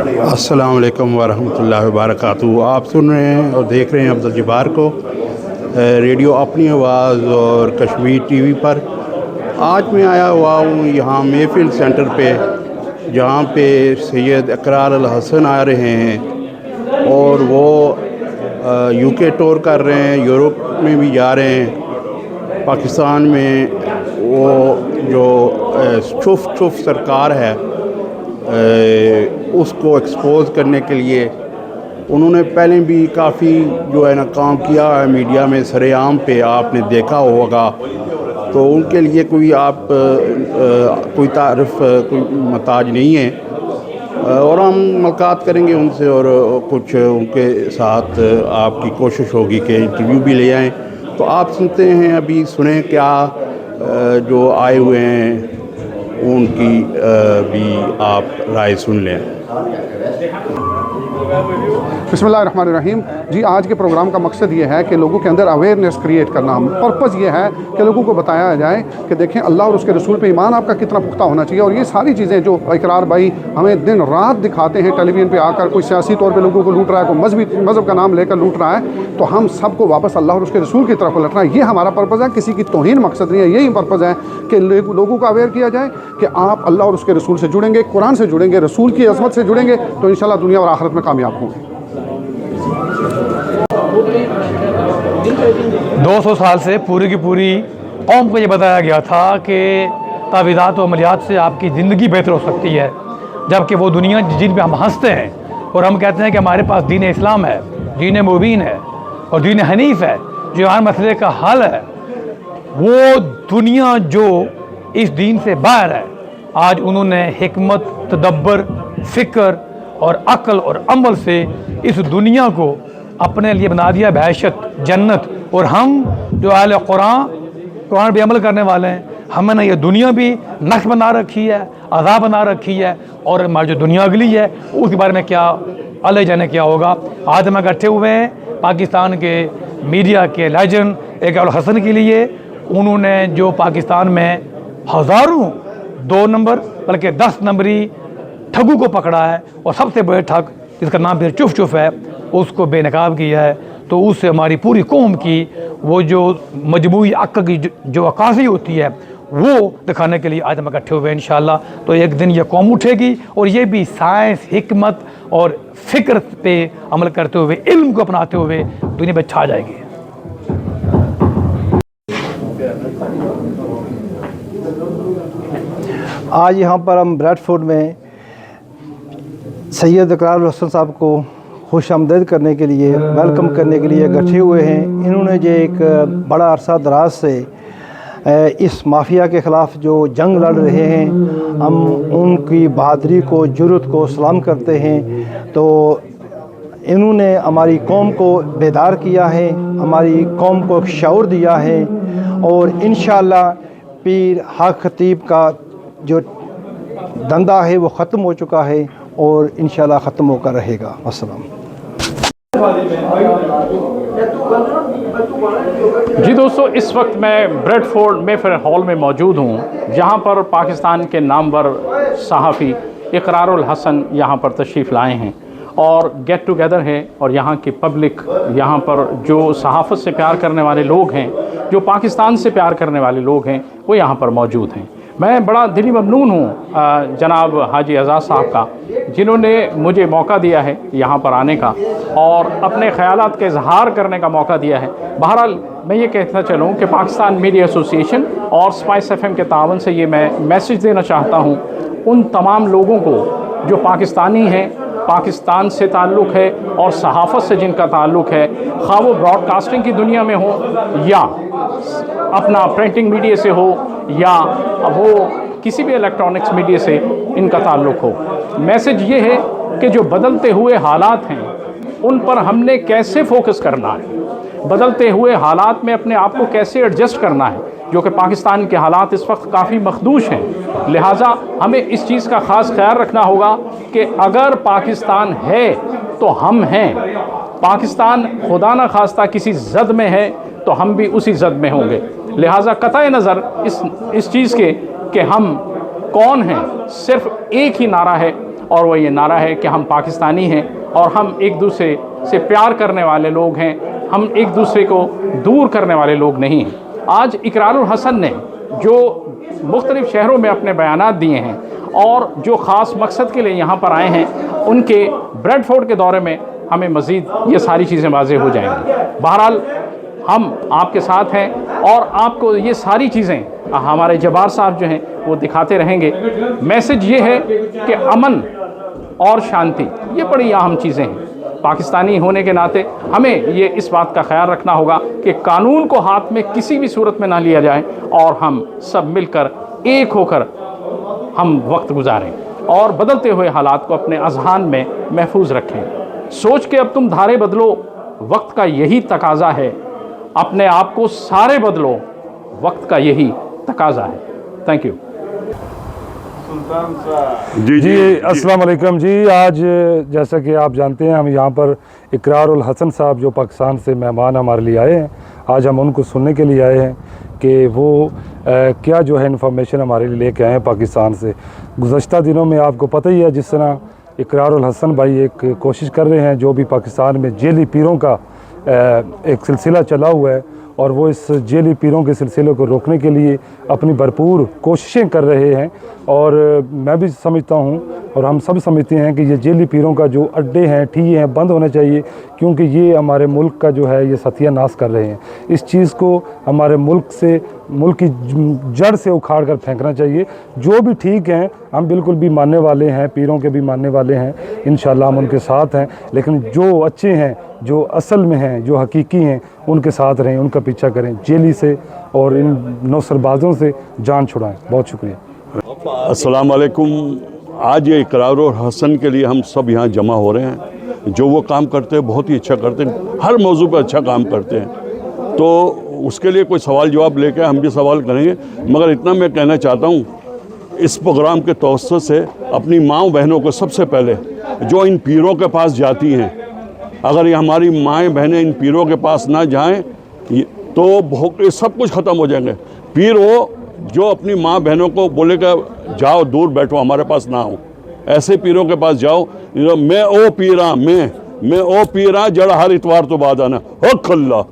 अस्सलाम वालेकुम वरहमतुल्लाहि वबरकातुहू। आप सुन रहे हैं और देख रहे हैं अब्दुल जब्बार को रेडियो अपनी आवाज़ और कश्मीर टीवी पर। आज मैं आया हुआ हूँ यहाँ महफिल सेंटर पे, जहाँ पे सैयद इकरार अल हसन आ रहे हैं और वो यूके टूर कर रहे हैं, यूरोप में भी जा रहे हैं। पाकिस्तान में वो जो छुफ सरकार है उसको एक्सपोज़ करने के लिए उन्होंने पहले भी काफ़ी जो है ना काम किया है मीडिया में सरेआम पे, आपने देखा होगा। तो उनके लिए कोई आप कोई तारीफ़ कोई मोहताज नहीं है और हम मुलाकात करेंगे उनसे और कुछ उनके साथ आपकी कोशिश होगी कि इंटरव्यू भी ले आएँ। तो आप सुनते हैं, अभी सुने क्या जो आए हुए हैं उनकी भी आप राय सुन लें। बिस्मिल्लाहिर्रहमानिर्रहीम। जी, आज के प्रोग्राम का मकसद ये है कि लोगों के अंदर अवेयरनेस क्रिएट करना। पर्पज़ ये है कि लोगों को बताया जाए कि देखें अल्लाह और उसके रसूल पे ईमान आपका कितना पुख्ता होना चाहिए। और ये सारी चीज़ें जो इकरार भाई हमें दिन रात दिखाते हैं टेलीविज़न पे आकर, कोई सियासी तौर पे लोगों को लूट रहा है, कोई मज़हब का नाम लेकर लूट रहा है, तो हम सबको वापस अल्लाह और उसके रसूल की तरफ लौटना है। ये हमारा पर्पज़ है, किसी की तौहीन मकसद नहीं है। यही पर्पज़ है कि लोगों को अवेयर किया जाए कि आप अल्लाह और उसके रसूल से जुड़ेंगे, कुरान से जुड़ेंगे, रसूल की अज़मत से जुड़ेंगे तो इंशाअल्लाह दुनिया और आखिरत में कामयाब होंगे। 200 साल से पूरी की पूरी कौम को ये बताया गया था कि तावीज़ात और अमलियात से आपकी ज़िंदगी बेहतर हो सकती है, जबकि वो दुनिया जिन पे हम हंसते हैं और हम कहते हैं कि हमारे पास दीन इस्लाम है, दीन मुबीन है और दीन हनीफ है जो हर मसले का हल है, वो दुनिया जो इस दीन से बाहर है, आज उन्होंने हिकमत, तदब्बर, फ़िक्र और अक्ल और अमल से इस दुनिया को अपने लिए बना दिया बहशत, जन्नत। और हम जो अहले कुरान भी अमल करने वाले हैं, हमें ना ये दुनिया भी नक्श बना रखी है, अज़ाब बना रखी है, और हमारी जो दुनिया अगली है उसके बारे में क्या अल्लाह जाने क्या होगा। आज हम इकट्ठे हुए हैं पाकिस्तान के मीडिया के लेजेंड इकरार अल हसन के लिए। उन्होंने जो पाकिस्तान में हज़ारों 2 नंबर बल्कि 10 नंबरी ठगों को पकड़ा है और सबसे बड़े ठग जिसका नाम फिर चुफ है उसको बेनकाब किया है, तो उससे हमारी पूरी कौम की वो जो मजमूई अक्ल की जो अक्कासी होती है वो दिखाने के लिए आज हम इकट्ठे हुए हैं इंशाअल्लाह। तो एक दिन ये कौम उठेगी और ये भी साइंस, हिकमत और फ़िक्र पे अमल करते हुए, इल्म को अपनाते हुए दुनिया में छा जाएगी। आज यहाँ पर हम ब्रैडफोर्ड में सैयद इकरार अल हसन साहब को खुश आमदीद करने के लिए, वेलकम करने के लिए इकट्ठे हुए हैं। इन्होंने जो एक बड़ा अरसा दराज से इस माफिया के ख़िलाफ़ जो जंग लड़ रहे हैं, हम उनकी बहादुरी को, जुर्रत को सलाम करते हैं। तो इन्होंने हमारी कौम को बेदार किया है, हमारी कौम को शऊर दिया है और इंशाअल्लाह पीर हक खतीब का जो धंधा है वो ख़त्म हो चुका है और इंशाअल्लाह ख़त्म होकर रहेगा। अस्सलाम। जी दोस्तों, इस वक्त मैं ब्रैडफोर्ड मेफेयर हॉल में मौजूद हूँ, जहाँ पर पाकिस्तान के नामवर सहाफ़ी इकरार अल हसन यहाँ पर तशरीफ़ लाए हैं और गेट टुगेदर है। और यहाँ की पब्लिक, यहाँ पर जो सहाफ़त से प्यार करने वाले लोग हैं, जो पाकिस्तान से प्यार करने वाले लोग हैं, वो यहाँ पर मौजूद हैं। मैं बड़ा दिली ममनून हूँ जनाब हाजी एजाज़ साहब का, जिन्होंने मुझे मौका दिया है यहाँ पर आने का और अपने ख़यालात का इजहार करने का मौका दिया है। बहरहाल मैं ये कहना चलूँ कि पाकिस्तान मीडिया एसोसिएशन और स्पाइस एफएम के तावन से ये मैं मैसेज देना चाहता हूँ उन तमाम लोगों को जो पाकिस्तानी हैं, पाकिस्तान से ताल्लुक़ है और सहाफ़त से जिनका ताल्लुक़ है, ख़ाह वो ब्रॉडकास्टिंग की दुनिया में हो या अपना प्रिंटिंग मीडिया से हो या वो किसी भी इलेक्ट्रॉनिक्स मीडिया से इनका ताल्लुक़ हो। मैसेज ये है कि जो बदलते हुए हालात हैं उन पर हमने कैसे फोकस करना है, बदलते हुए हालात में अपने आप को कैसे एडजस्ट करना है, जो कि पाकिस्तान के हालात इस वक्त काफ़ी मखदूश हैं। लिहाजा हमें इस चीज़ का ख़ास ख्याल रखना होगा कि अगर पाकिस्तान है तो हम हैं, पाकिस्तान खुदा न खास्ता किसी ज़द में है तो हम भी उसी ज़द में होंगे। लिहाजा कतई नज़र इस चीज़ के कि हम कौन हैं, सिर्फ एक ही नारा है, और वो ये नारा है कि हम पाकिस्तानी हैं और हम एक दूसरे से प्यार करने वाले लोग हैं, हम एक दूसरे को दूर करने वाले लोग नहीं हैं। आज इकरारुल हसन ने जो मुख्तलिफ़ शहरों में अपने बयानात दिए हैं और जो ख़ास मकसद के लिए यहाँ पर आए हैं, उनके ब्रेडफोर्ड के दौरे में हमें मज़ीद ये सारी चीज़ें वाज़ेह हो जाएंगी। बहरहाल हम आपके साथ हैं और आपको ये सारी चीज़ें हमारे जब्बार साहब जो हैं वो दिखाते रहेंगे। मैसेज ये है कि अमन और शांति ये बड़ी अहम चीज़ें हैं। पाकिस्तानी होने के नाते हमें ये इस बात का ख्याल रखना होगा कि कानून को हाथ में किसी भी सूरत में ना लिया जाए और हम सब मिलकर एक होकर हम वक्त गुजारें और बदलते हुए हालात को अपने अज़हान में महफूज रखें। सोच के अब तुम धारे बदलो, वक्त का यही तकाजा है। अपने आप को सारे बदलो, वक्त का यही तकाजा है। Thank you. जी अस्सलाम वालेकुम जी। आज जैसा कि आप जानते हैं हम यहाँ पर इकरारुल हसन साहब जो पाकिस्तान से मेहमान हमारे लिए आए हैं, आज हम उनको सुनने के लिए आए हैं कि वो क्या जो है इन्फॉर्मेशन हमारे लिए लेके आए हैं पाकिस्तान से। गुज़श्ता दिनों में आपको पता ही है जिस तरह इकरारुल हसन भाई एक कोशिश कर रहे हैं, जो भी पाकिस्तान में जेली पीरों का एक सिलसिला चला हुआ है और वो इस जेली पीरों के सिलसिले को रोकने के लिए अपनी भरपूर कोशिशें कर रहे हैं। और मैं भी समझता हूँ और हम सब समझते हैं कि ये जेली पीरों का जो अड्डे हैं, ठिये हैं, बंद होने चाहिए, क्योंकि ये हमारे मुल्क का जो है ये सत्यानाश कर रहे हैं। इस चीज़ को हमारे मुल्क की जड़ से उखाड़ कर फेंकना चाहिए। जो भी ठीक हैं, हम बिल्कुल भी मानने वाले हैं, पीरों के भी मानने वाले हैं, इंशाल्लाह हम उनके साथ हैं। लेकिन जो अच्छे हैं, जो असल में हैं, जो हकीकी हैं, उनके साथ रहें, उनका पीछा करें, जेली से और इन नौसरबाजों से जान छुड़ाएं। बहुत शुक्रिया। अस्सलाम वालेकुम। आज ये इकरारुल हसन के लिए हम सब यहाँ जमा हो रहे हैं। जो वो काम करते हैं बहुत ही अच्छा करते हैं, हर मौजू पर अच्छा काम करते हैं। तो उसके लिए कोई सवाल जवाब लेकर हम भी सवाल करेंगे, मगर इतना मैं कहना चाहता हूँ इस प्रोग्राम के तवज्जुह से अपनी माँ बहनों को सबसे पहले जो इन पीरों के पास जाती हैं, अगर ये हमारी माएँ बहनें इन पीरों के पास ना जाएं तो बहुत सब कुछ ख़त्म हो जाएंगे। पीर वो जो अपनी माँ बहनों को बोलेगा जाओ दूर बैठो, हमारे पास ना आओ, ऐसे पीरों के पास जाओ। मैं ओ पीरा मैं ओ पीरा जड़ा हर इतवार तो बाद आना हो खल्ला।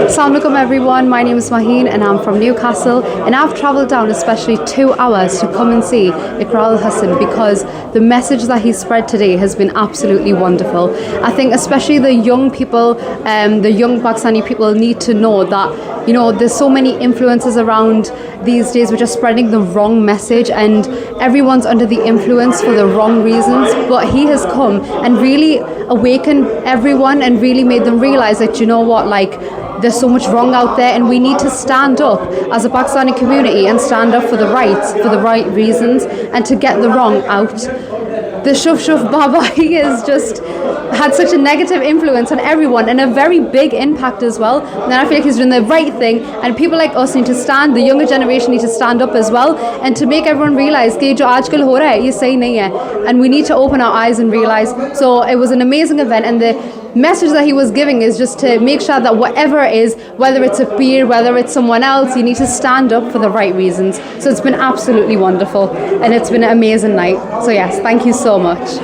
Assalamualaikum everyone, my name is Maheen and I'm from Newcastle, and I've travelled down especially 2 hours to come and see Iqral Hussain because the message that he spread today has been absolutely wonderful. I think especially the young people, the young Pakistani people need to know that, you know, there's so many influences around these days which are spreading the wrong message, and everyone's under the influence for the wrong reasons, but he has come and really awakened everyone and really made them realize that, you know what, like, there's so much wrong out there and we need to stand up as a Pakistani community and stand up for the rights, for the right reasons, and to get the wrong out. The Shuf Shuf Baba, he has just had such a negative influence on everyone and a very big impact as well. And I feel like he's doing the right thing, and people like us need to stand, the younger generation need to stand up as well, and to make everyone realize that jo aajkal ho raha hai ye sahi nahi hai, and we need to open our eyes and realize. So it was an amazing event, and the message that he was giving is just to make sure that whatever it is, whether it's a peer, whether it's someone else, you need to stand up for the right reasons. So it's been absolutely wonderful and it's been an amazing night. So yes, thank you so much.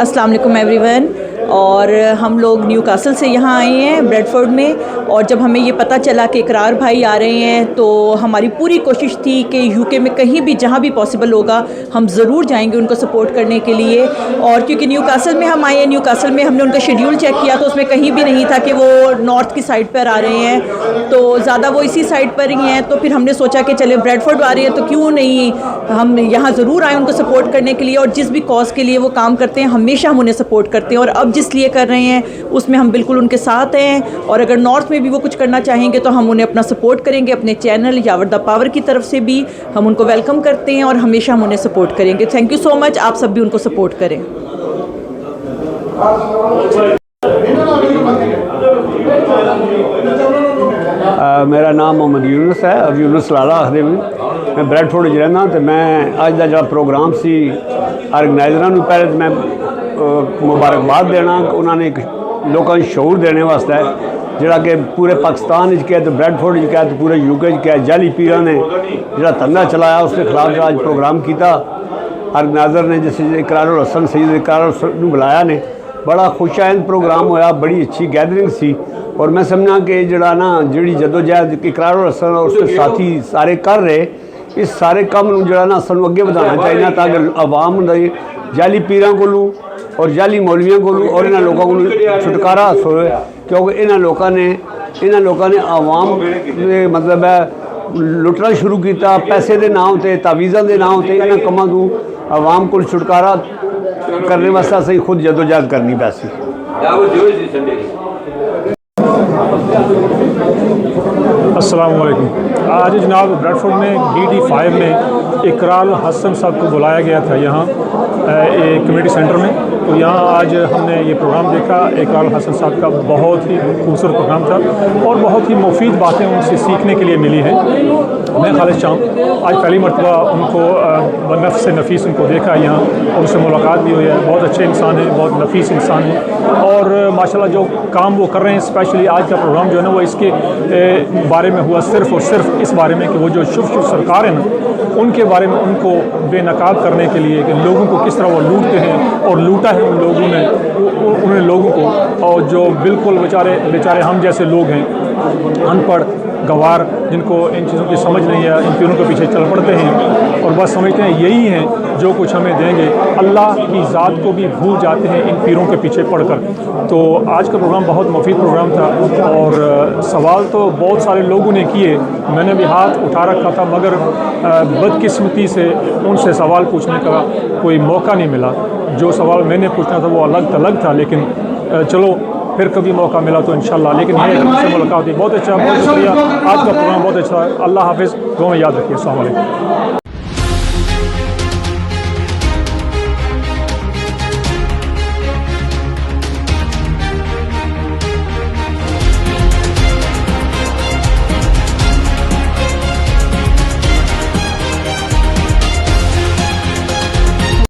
अस्सलाम वालेकुम everyone. और हम लोग Newcastle से यहाँ आए हैं Bradford में, और जब हमें ये पता चला कि इकरार भाई आ रहे हैं तो हमारी पूरी कोशिश थी कि यूके में कहीं भी जहाँ भी पॉसिबल होगा हम ज़रूर जाएंगे उनको सपोर्ट करने के लिए। और क्योंकि न्यूकासल में हम आए हैं, न्यूकासल में हमने उनका शेड्यूल चेक किया तो उसमें कहीं भी नहीं था कि वो नॉर्थ की साइड पर आ रहे हैं, तो ज़्यादा वो इसी साइड पर ही हैं। तो फिर हमने सोचा कि चले ब्रेडफोर्ड आ रहे हैं तो क्यों नहीं हम यहाँ ज़रूर आए उनको सपोर्ट करने के लिए, और जिस भी कॉज के लिए वो काम करते हैं हमेशा हम उन्हें सपोर्ट करते हैं, और अब जिस लिए कर रहे हैं उसमें हम बिल्कुल उनके साथ हैं। और अगर नॉर्थ में भी वो कुछ करना चाहेंगे तो हम उन्हें अपना सपोर्ट करेंगे, अपने चैनल यावर द पावर की तरफ से भी हम उनको वेलकम करते हैं और हमेशा हम उन्हें सपोर्ट करेंगे। थैंक यू सो मच, आप सब भी उनको सपोर्ट करें। मेरा नाम मोहम्मद यूनुस है और यूनुस लाला आखदे मैं ब्रेडफोर्ड च रहना। तो मैं अज का जो प्रोग्राम सी ऑर्गेनाइजरां नूं पहले तो मैं मुबारकबाद देना, उन्होंने एक लोगों को शऊर देने वास्ते जिहड़ा कि पूरे पाकिस्तान कहे तो ब्रैडफोर्ड कहे तो पूरे यूके कहे जाली पीर ने जिहड़ा धंधा चलाया उसके खिलाफ अज प्रोग्राम किया। ऑर्गेनाइजर ने जिस इकरारुल हसन सईद इकरारुल हसन बुलाया ने बड़ा खुशाइंद प्रोग्राम होया, बड़ी अच्छी गैदरिंग सी। और मैं समझा कि जड़ा ना जी जदोजहद इकरारुल हसन और उसके साथी सारे कर रहे, इस सारे काम जड़ा ना सानू अगे बढ़ाना चाहिए ताकि आवाम जाली पीरां कोलों और जाली मौलवियों कोलों और इन्होंने लोगों को छुटकारा हासिल होए, क्योंकि इन्होंने लोगों ने आवाम मतलब है लुटना शुरू किया पैसे के नाम से, तावीज़ों के नाम से। इन्होंने कामों को आवाम को छुटकारा करने वास्ते असं खुद जदोजहद करनी पैसी। अस्सलाम वालेकुम। आज जनाब ब्रैडफोर्ड में DD5 में इकरारुल हसन साहब को बुलाया गया था यहाँ एक कम्युनिटी सेंटर में। तो यहाँ आज हमने ये प्रोग्राम देखा। इकरारुल हसन साहब का बहुत ही खूबसूरत प्रोग्राम था और बहुत ही मुफीद बातें उनसे सीखने के लिए मिली हैं। मैं खालिद शाम आज पहली मरतबा उनको नफ्स से नफीस उनको देखा यहाँ और उससे मुलाकात भी हुई है। बहुत अच्छे इंसान हैं, बहुत नफीस इंसान हैं और माशाल्लाह जो काम वो कर रहे हैं, स्पेशली आज का प्रोग्राम जो है ना वो इसके बारे में हुआ सिर्फ़ और सिर्फ इस बारे में कि वो जो शुभ सरकार है ना उनके बारे में उनको बेनकाब करने के लिए कि लोगों को किस तरह वो लूटते हैं और लूटा है उन लोगों ने उन लोगों को, और जो बिल्कुल बेचारे हम जैसे लोग हैं अनपढ़ गवार जिनको इन चीज़ों की समझ नहीं है, इन पीरों के पीछे चल पड़ते हैं और बस समझते हैं यही हैं जो कुछ हमें देंगे। अल्लाह की ज़ात को भी भूल जाते हैं इन पीरों के पीछे पढ़कर। तो आज का प्रोग्राम बहुत मुफीद प्रोग्राम था और सवाल तो बहुत सारे लोगों ने किए, मैंने भी हाथ उठा रखा था मगर बदकिस्मती से उनसे सवाल पूछने का कोई मौका नहीं मिला। जो सवाल मैंने पूछना था वो अलग थलग था, लेकिन चलो फिर कभी मौका मिला तो इंशाल्लाह। लेकिन ये उनसे मुलाकात हुई, बहुत अच्छा, बहुत शुक्रिया। आज का प्रोग्राम बहुत अच्छा है। अल्लाह हाफिज़, दुआ में याद रखिए। अस्सलाम वालेकुम।